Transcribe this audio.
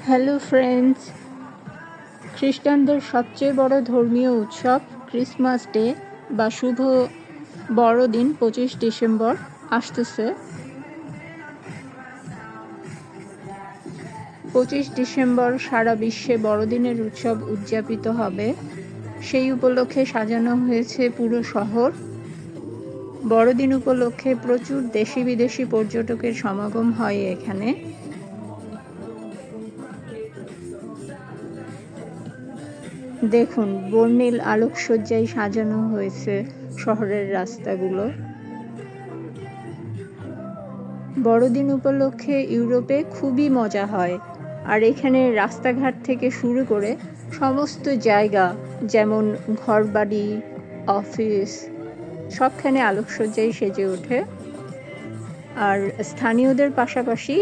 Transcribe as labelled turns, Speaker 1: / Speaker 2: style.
Speaker 1: Hello friends, খ্রিস্টানদের সবচেয়ে বড় ধর্মীয় উৎসব ক্রিসমাস ডে বা শুভ বড়দিন 25 ডিসেম্বর আসতেছে। 25 ডিসেম্বর সারা বিশ্বে বড়দিনের উৎসব উদযাপিত হবে। সেই উপলক্ষে সাজানো হয়েছে পুরো শহর। বড়দিন উপলক্ষে প্রচুর দেশি বিদেশি পর্যটকের সমাগম হয় এখানে। দেখুন, বর্ণিল আলোকসজ্জায় সাজানো হয়েছে শহরের রাস্তাগুলো। বড়দিন উপলক্ষে ইউরোপে খুবই মজা হয়, আর এখানে রাস্তাঘাট থেকে শুরু করে সমস্ত জায়গা, যেমন ঘরবাড়ি, অফিস, সবখানে আলোকসজ্জায় সেজে ওঠে। আর স্থানীয়দের পাশাপাশি